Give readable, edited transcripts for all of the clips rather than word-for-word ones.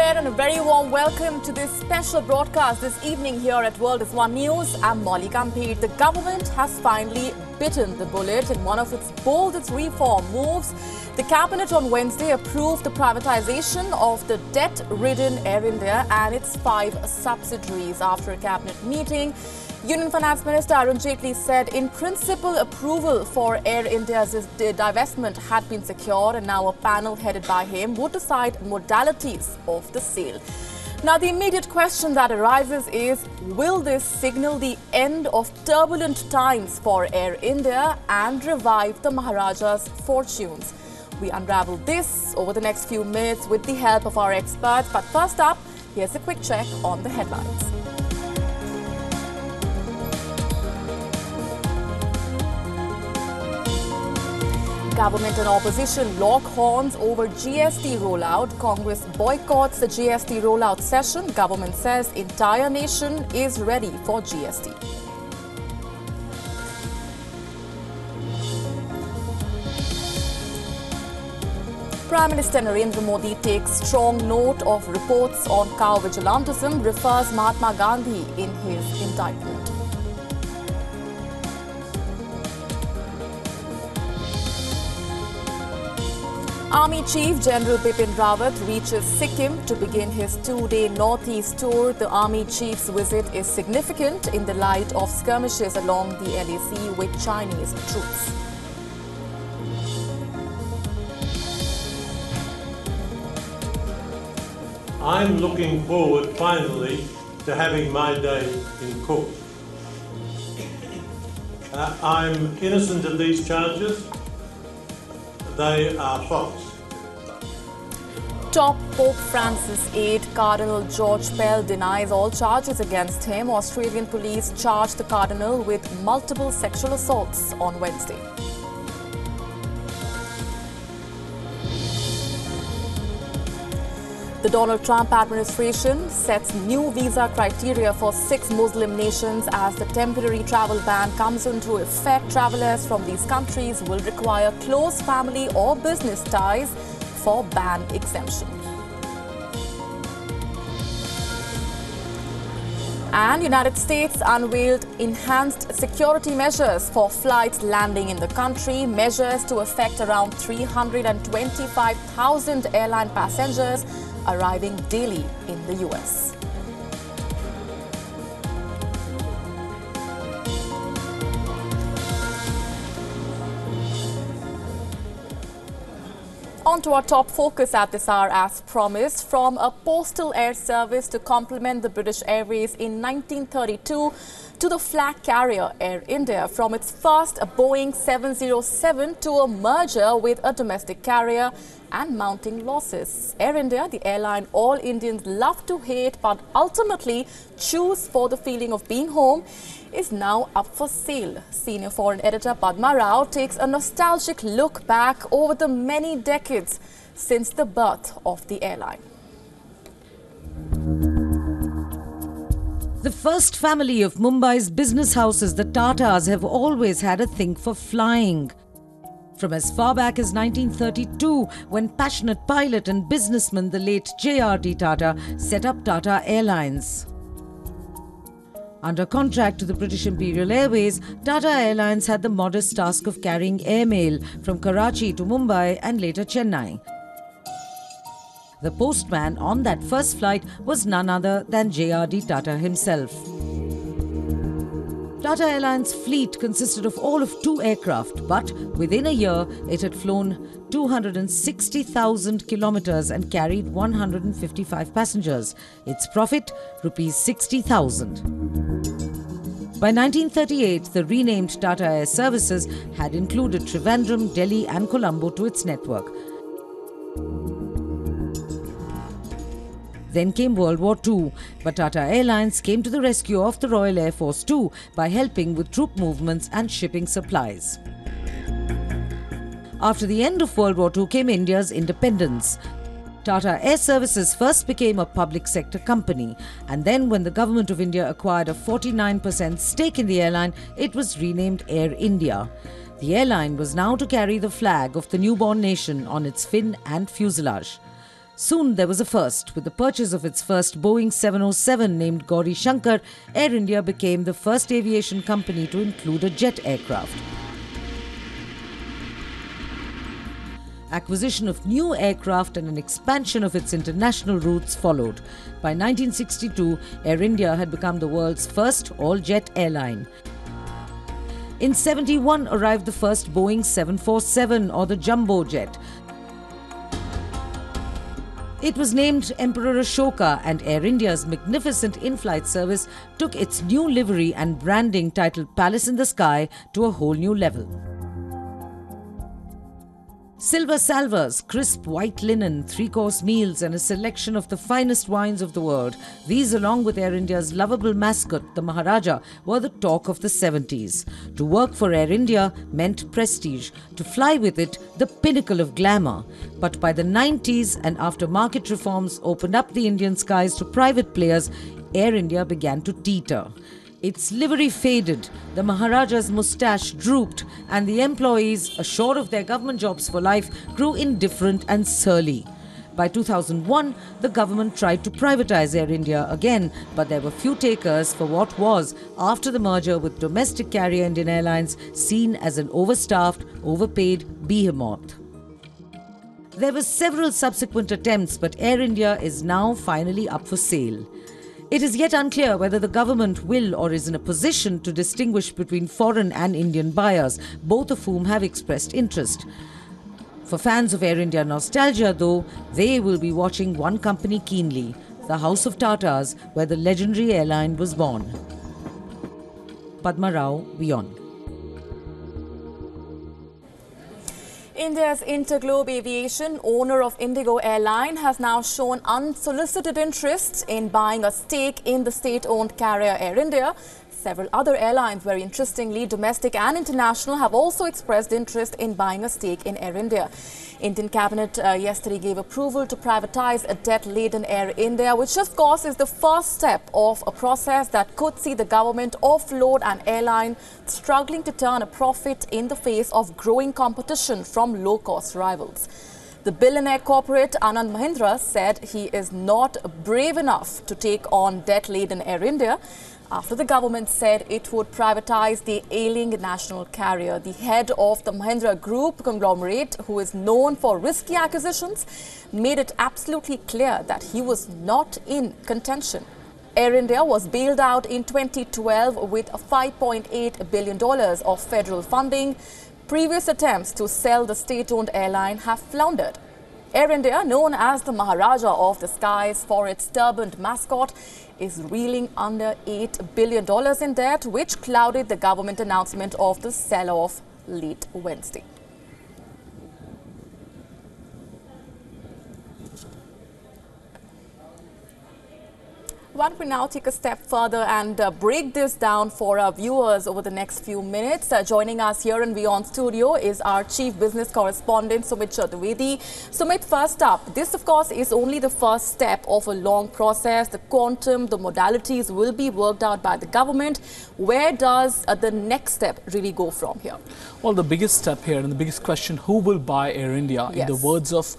there, and a very warm welcome to this special broadcast this evening here at World is One News. I'm Molly Gambhir. The government has finally bitten the bullet in one of its boldest reform moves. The cabinet on Wednesday approved the privatization of the debt-ridden Air India and its 5 subsidiaries. After a cabinet meeting, Union Finance Minister Arun Jaitley said in principle approval for Air India's divestment had been secured, and now a panel headed by him would decide modalities of the sale. Now, the immediate question that arises is, will this signal the end of turbulent times for Air India and revive the Maharaja's fortunes? We unravel this over the next few minutes with the help of our experts. But first up, here's a quick check on the headlines. Government and opposition lock horns over GST rollout. Congress boycotts the GST rollout session. Government says entire nation is ready for GST. Prime Minister Narendra Modi takes strong note of reports on cow vigilantism, refers Mahatma Gandhi in his indictment. Army Chief General Bipin Rawat reaches Sikkim to begin his 2-day Northeast tour. The Army Chief's visit is significant in the light of skirmishes along the LAC with Chinese troops. I'm looking forward finally to having my day in court. I'm innocent of these charges. They are false. Top Pope Francis aide Cardinal George Pell denies all charges against him. Australian police charged the Cardinal with multiple sexual assaults on Wednesday. The Donald Trump administration sets new visa criteria for 6 Muslim nations as the temporary travel ban comes into effect. Travelers from these countries will require close family or business ties for ban exemption. And United States unveiled enhanced security measures for flights landing in the country. Measures to affect around 325,000 airline passengers arriving daily in the US. On to our top focus at this hour, as promised. From a postal air service to complement the British Airways in 1932 to the flag carrier Air India, from its first Boeing 707 to a merger with a domestic carrier and mounting losses. Air India, the airline all Indians love to hate but ultimately choose for the feeling of being home, is now up for sale. Senior foreign editor Padma Rao takes a nostalgic look back over the many decades since the birth of the airline. The first family of Mumbai's business houses, the Tatas, have always had a thing for flying. From as far back as 1932, when passionate pilot and businessman the late J.R.D. Tata set up Tata Airlines. Under contract to the British Imperial Airways, Tata Airlines had the modest task of carrying airmail from Karachi to Mumbai and later Chennai. The postman on that first flight was none other than J.R.D. Tata himself. Tata Airlines' fleet consisted of all of 2 aircraft, but within a year it had flown 260,000 kilometers and carried 155 passengers. Its profit, rupees 60,000. By 1938, the renamed Tata Air Services had included Trivandrum, Delhi and Colombo to its network. Then came World War II, but Tata Airlines came to the rescue of the Royal Air Force too by helping with troop movements and shipping supplies. After the end of World War II came India's independence. Tata Air Services first became a public sector company, and then when the Government of India acquired a 49% stake in the airline, it was renamed Air India. The airline was now to carry the flag of the newborn nation on its fin and fuselage. Soon there was a first. With the purchase of its first Boeing 707 named Gauri Shankar, Air India became the first aviation company to include a jet aircraft. Acquisition of new aircraft and an expansion of its international routes followed. By 1962, Air India had become the world's first all-jet airline. In 71 arrived the first Boeing 747 or the jumbo jet. It was named Emperor Ashoka, and Air India's magnificent in-flight service took its new livery and branding titled Palace in the Sky to a whole new level. Silver salvers, crisp white linen, three-course meals and a selection of the finest wines of the world. These, along with Air India's lovable mascot, the Maharaja, were the talk of the 70s. To work for Air India meant prestige. To fly with it, the pinnacle of glamour. But by the 90s, and after market reforms opened up the Indian skies to private players, Air India began to teeter. Its livery faded, the Maharaja's moustache drooped, and the employees, assured of their government jobs for life, grew indifferent and surly. By 2001, the government tried to privatize Air India again, but there were few takers for what was, after the merger with domestic carrier Indian Airlines, seen as an overstaffed, overpaid behemoth. There were several subsequent attempts, but Air India is now finally up for sale. It is yet unclear whether the government will or is in a position to distinguish between foreign and Indian buyers, both of whom have expressed interest. For fans of Air India nostalgia, though, they will be watching one company keenly, the House of Tatas, where the legendary airline was born. Padma Rao, WION. India's Interglobe Aviation, owner of Indigo Airline, has now shown unsolicited interest in buying a stake in the state-owned carrier Air India. Several other airlines, very interestingly, domestic and international, have also expressed interest in buying a stake in Air India. Indian cabinet yesterday gave approval to privatize a debt-laden Air India, which of course is the first step of a process that could see the government offload an airline struggling to turn a profit in the face of growing competition from low-cost rivals. The billionaire corporate Anand Mahindra said he is not brave enough to take on debt-laden Air India after the government said it would privatize the ailing national carrier. The head of the Mahindra Group conglomerate, who is known for risky acquisitions, made it absolutely clear that he was not in contention. Air India was bailed out in 2012 with $5.8 billion of federal funding. Previous attempts to sell the state-owned airline have floundered. Air India, known as the Maharaja of the skies for its turbulent mascot, is reeling under $8 billion in debt, which clouded the government announcement of the sell-off late Wednesday. Why don't we now take a step further and break this down for our viewers over the next few minutes. Joining us here in WION studio is our chief business correspondent, Sumit Chaturvedi. Sumit, first up, this of course is only the first step of a long process. The quantum, the modalities will be worked out by the government. Where does the next step really go from here? Well, the biggest step here and the biggest question, who will buy Air India? Yes. In the words of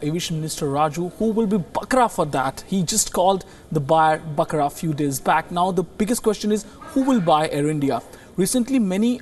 Aviation Minister Raju, who will be Bakra for that? He just called the buyer Bakra a few days back. Now the biggest question is, who will buy Air India? Recently, many,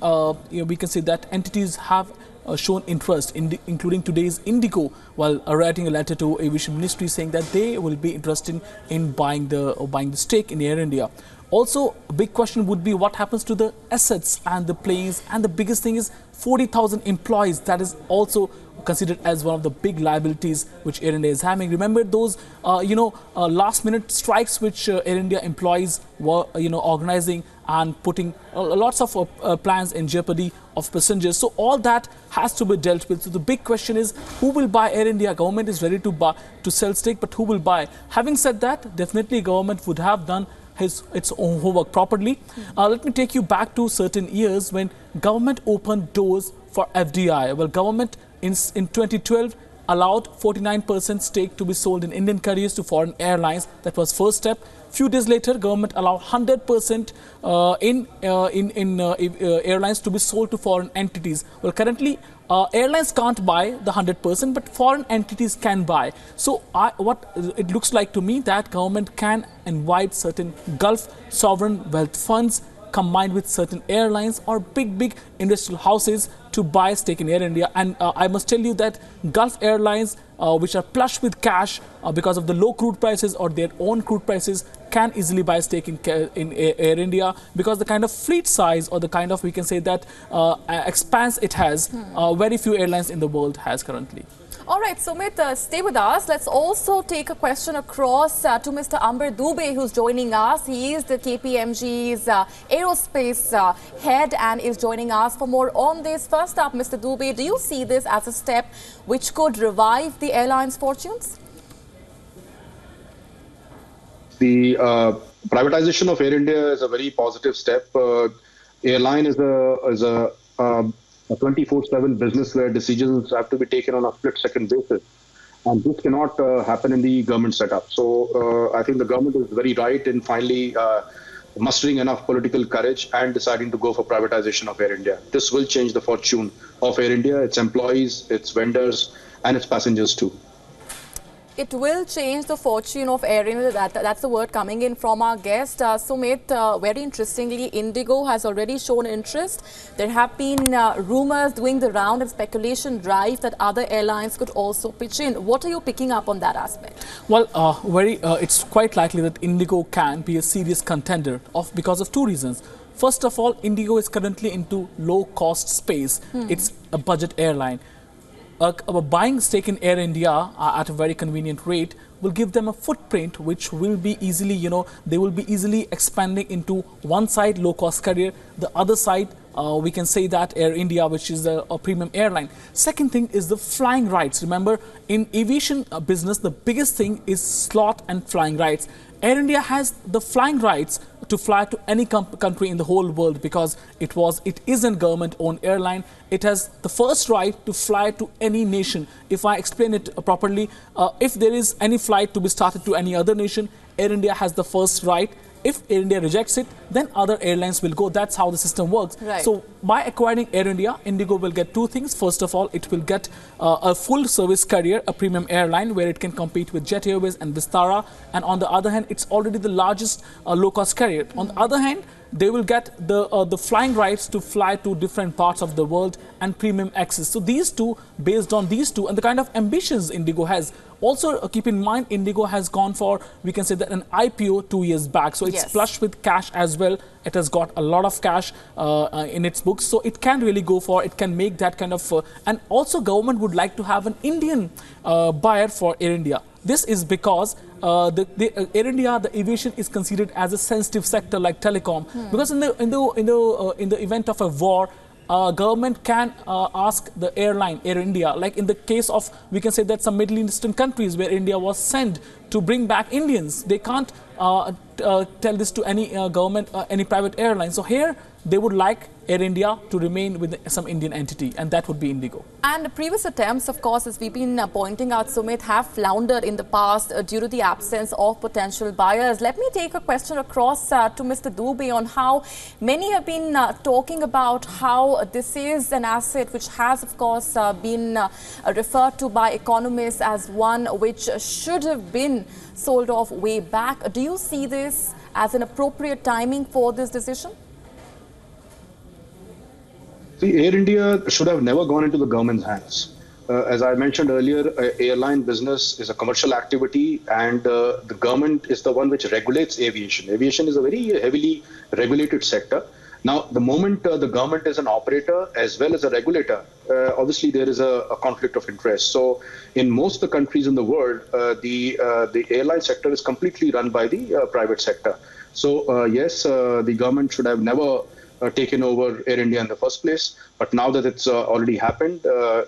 we can say that entities have shown interest, including today's Indigo, while writing a letter to Aviation Ministry saying that they will be interested in buying the stake in Air India. Also, a big question would be what happens to the assets and the planes, and the biggest thing is 40,000 employees. That is also considered as one of the big liabilities which Air India is having. Remember those, last-minute strikes which Air India employees were, organizing and putting lots of plans in jeopardy of passengers. So all that has to be dealt with. So the big question is, who will buy Air India? Government is ready to sell stake, but who will buy? Having said that, definitely government would have done its own homework properly. Let me take you back to certain years when government opened doors for FDI. Well, government in 2012 allowed 49% stake to be sold in Indian carriers to foreign airlines. That was first step. Few days later, government allowed 100% in airlines to be sold to foreign entities. Well, currently, airlines can't buy the 100%, but foreign entities can buy. So what it looks like to me that government can invite certain Gulf sovereign wealth funds combined with certain airlines or big industrial houses to buy a stake in Air India. And I must tell you that Gulf airlines, which are plush with cash because of the low crude prices or their own crude prices, can easily buy a stake in Air India because the kind of fleet size or the kind of, we can say that, expanse it has, very few airlines in the world has currently. All right, Sumit, stay with us. Let's also take a question across to Mr. Amber Dubey, who's joining us. He is the KPMG's aerospace head and is joining us for more on this. First up, Mr. Dubey, do you see this as a step which could revive the airline's fortunes? The privatization of Air India is a very positive step. Airline is a 24/7 business where decisions have to be taken on a split-second basis. And this cannot happen in the government setup. So I think the government is very right in finally mustering enough political courage and deciding to go for privatization of Air India. This will change the fortune of Air India, its employees, its vendors, and its passengers too. It will change the fortune of Air India. That's the word coming in from our guest. Sumit, very interestingly, Indigo has already shown interest. There have been rumors doing the round and speculation drive that other airlines could also pitch in. What are you picking up on that aspect? Well, it's quite likely that Indigo can be a serious contender because of two reasons. First of all, Indigo is currently into low-cost space. It's a budget airline. Buying stake in Air India at a very convenient rate will give them a footprint which will be easily, they will be easily expanding into one side low-cost carrier, the other side we can say that Air India, which is a premium airline. Second thing is the flying rights. Remember, in aviation business, the biggest thing is slot and flying rights. Air India has the flying rights to fly to any country in the whole world because it is a government-owned airline. It has the first right to fly to any nation. If I explain it properly, if there is any flight to be started to any other nation, Air India has the first right. If Air India rejects it, then other airlines will go. That's how the system works. Right. So by acquiring Air India, Indigo will get two things. First of all, it will get a full service carrier, a premium airline where it can compete with Jet Airways and Vistara. And on the other hand, it's already the largest low-cost carrier. On the other hand, they will get the flying rights to fly to different parts of the world and premium access. So these two, based on these two and the kind of ambitions Indigo has. Also keep in mind, Indigo has gone for, we can say that, an IPO 2 years back. So it's flush with cash as well. It has got a lot of cash in its books. So it can really go for, it can make that kind of, and also government would like to have an Indian buyer for Air India. This is because Air India, the aviation is considered as a sensitive sector like telecom. Because in the event of a war, government can ask the airline, Air India, like in the case of, we can say that some Middle Eastern countries where India was sent to bring back Indians, they can't tell this to any government, any private airline. So here they would like Air India to remain with some Indian entity, and that would be Indigo. And previous attempts, of course, as we've been pointing out, Sumit, have floundered in the past due to the absence of potential buyers. Let me take a question across to Mr. Dubey on how many have been talking about how this is an asset which has, of course, been referred to by economists as one which should have been sold off way back. Do you see this as an appropriate timing for this decision? See, Air India should have never gone into the government's hands. As I mentioned earlier, airline business is a commercial activity, and the government is the one which regulates aviation. Aviation is a very heavily regulated sector. Now, the moment the government is an operator as well as a regulator, obviously there is a conflict of interest. So in most of the countries in the world, the airline sector is completely run by the private sector. So yes, the government should have never taken over Air India in the first place. But now that it's already happened,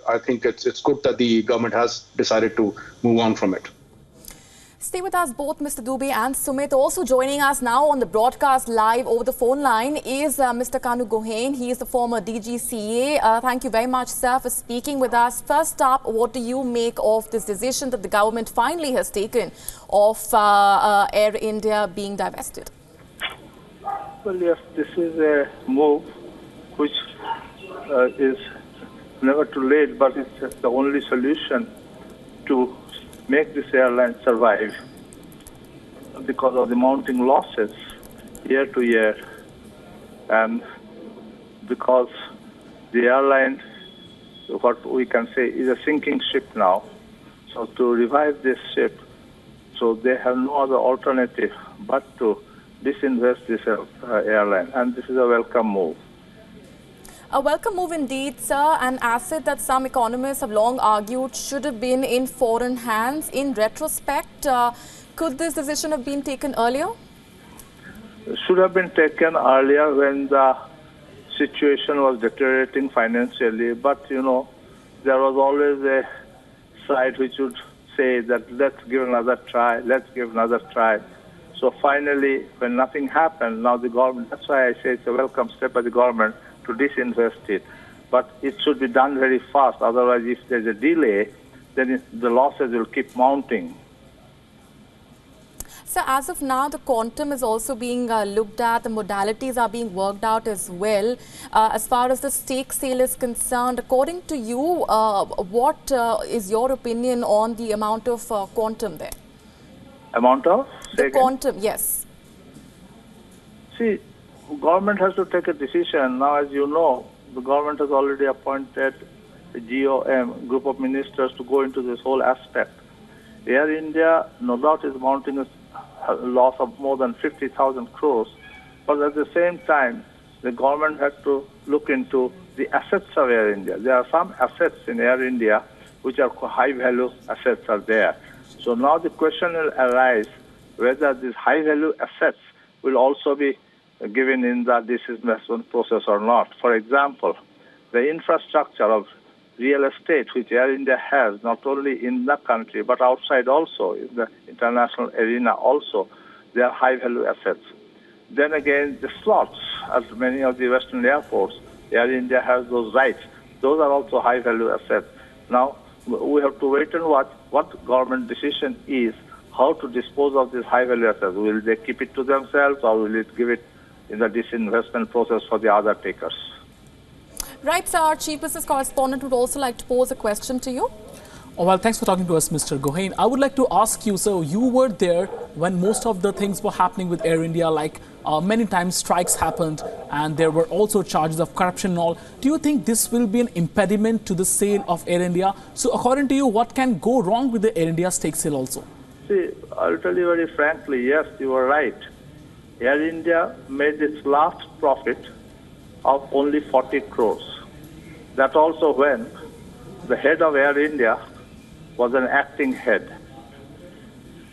I think it's good that the government has decided to move on from it. Stay with us both, Mr. Dubey and Sumit. Also joining us now on the broadcast live over the phone line is Mr. Kanu Gohain. He is the former DGCA. Thank you very much, sir, for speaking with us. First up, what do you make of this decision that the government finally has taken of Air India being divested? Well, yes, this is a move which is never too late, but it's the only solution to make this airline survive because of the mounting losses year to year, and because the airline, what we can say, is a sinking ship now. So to revive this ship, so they have no other alternative but to disinvest this airline, and this is a welcome move. A welcome move indeed, sir. An asset that some economists have long argued should have been in foreign hands. In retrospect, could this decision have been taken earlier? It should have been taken earlier when the situation was deteriorating financially. But, you know, there was always a side which would say that let's give another try, let's give another try. So finally, when nothing happened, now the government, that's why I say it's a welcome step by the government to disinvest it. But it should be done very fast. Otherwise, if there's a delay, then the losses will keep mounting. So as of now, the quantum is also being looked at. The modalities are being worked out as well. As far as the stake sale is concerned, according to you, what is your opinion on the amount of quantum there? Amount of? The quantum, yes. See, government has to take a decision. Now, as you know, the government has already appointed a GOM, group of ministers, to go into this whole aspect. Air India, no doubt, is mounting a loss of more than 50,000 crores. But at the same time, the government has to look into the assets of Air India. There are some assets in Air India which are high-value assets are there. So now the question will arise whether these high-value assets will also be given in the disinvestment process or not. For example, the infrastructure of real estate which Air India has, not only in the country but outside also, in the international arena also, they are high-value assets. Then again, the slots at many of the Western airports, Air India has those rights. Those are also high-value assets. Now, we have to wait and watch what government decision is, how to dispose of these high-value assets. Will they keep it to themselves, or will it give it in the disinvestment process for the other takers? Right, sir. Our chief business correspondent would also like to pose a question to you. Oh, well, thanks for talking to us, Mr. Gohain. I would like to ask you, so you were there when most of the things were happening with Air India, like many times strikes happened and there were also charges of corruption and all. Do you think this will be an impediment to the sale of Air India? So according to you, what can go wrong with the Air India stake sale also? See, I'll tell you very frankly, yes, you are right. Air India made its last profit of only 40 crores. That also when the head of Air India was an acting head.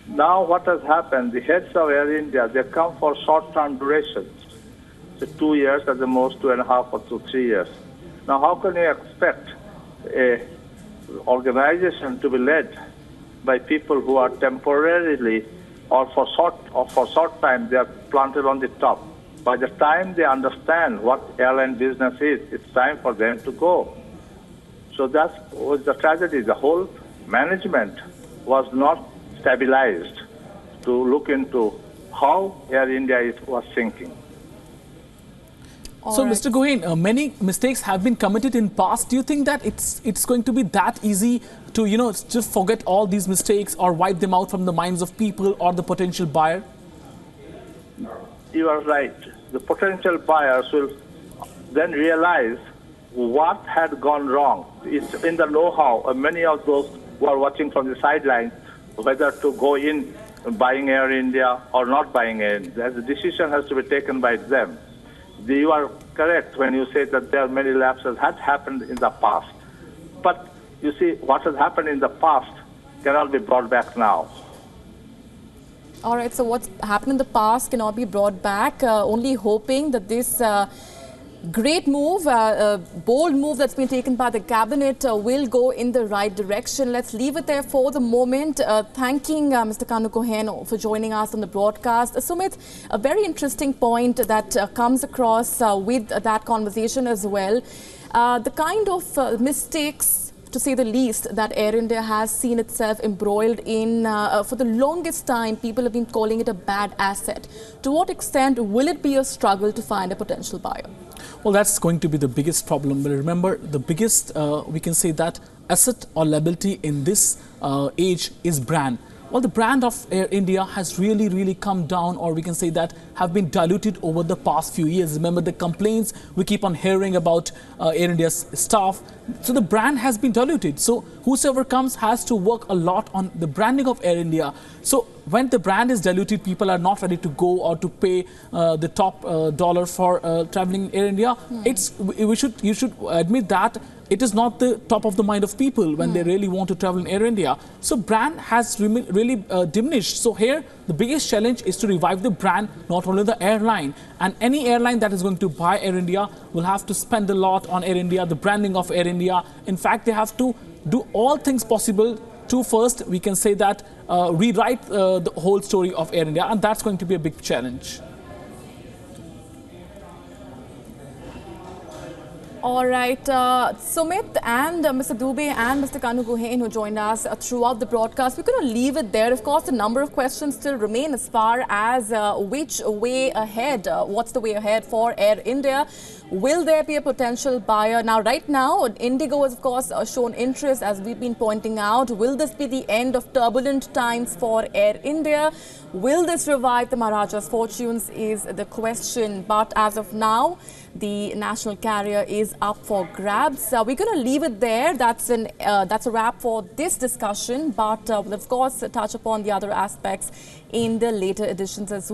Now what has happened, the heads of Air India, they come for short-term durations. So 2 years at the most, 2.5 or 3 years. Now how can you expect an organization to be led by people who are temporarily or for short time they are planted on the top? By the time they understand what airline business is, it's time for them to go. So that was the tragedy. The whole management was not stabilized to look into how Air India was sinking. So, Mr. Gohain, many mistakes have been committed in past. Do you think that it's going to be that easy to, you know, just forget all these mistakes or wipe them out from the minds of people or the potential buyer? You are right. The potential buyers will then realize what had gone wrong. It's in the know-how. Many of those who are watching from the sidelines, whether to go in buying Air India or not buying Air India. The decision has to be taken by them. You are correct when you say that there are many lapses had happened in the past. But you see, what has happened in the past cannot be brought back now. All right, so what's happened in the past cannot be brought back. Only hoping that this Great move, bold move that's been taken by the cabinet will go in the right direction. Let's leave it there for the moment. Thanking Mr. Kanu Koheno for joining us on the broadcast. Sumit, a very interesting point that comes across with that conversation as well. The kind of mistakes, to say the least, that Air India has seen itself embroiled in for the longest time. People have been calling it a bad asset. To what extent will it be a struggle to find a potential buyer? Well, that's going to be the biggest problem. But remember, the biggest, we can say that asset or liability in this age is brand. Well, the brand of Air India has really come down, or we can say that have been diluted over the past few years. Remember the complaints we keep on hearing about Air India's staff. So the brand has been diluted. So whosoever comes has to work a lot on the branding of Air India. So when the brand is diluted, people are not ready to go or to pay the top dollar for traveling Air India. You should admit that it is not the top of the mind of people when they really want to travel in Air India. So brand has really diminished. So here, the biggest challenge is to revive the brand, not only the airline. And any airline that is going to buy Air India will have to spend a lot on Air India, the branding of Air India. In fact, they have to do all things possible to first, we can say that, rewrite the whole story of Air India. And that's going to be a big challenge. All right, Sumit and Mr. Dubey and Mr. Kanu Guhen, who joined us throughout the broadcast, we're going to leave it there. Of course, a number of questions still remain as far as which way ahead, what's the way ahead for Air India? Will there be a potential buyer? Now, right now, Indigo has, of course, shown interest, as we've been pointing out. Will this be the end of turbulent times for Air India? Will this revive the Maharaja's fortunes is the question. But as of now, the national carrier is up for grabs. We're going to leave it there. That's a wrap for this discussion. But we'll, of course, touch upon the other aspects in the later editions as well.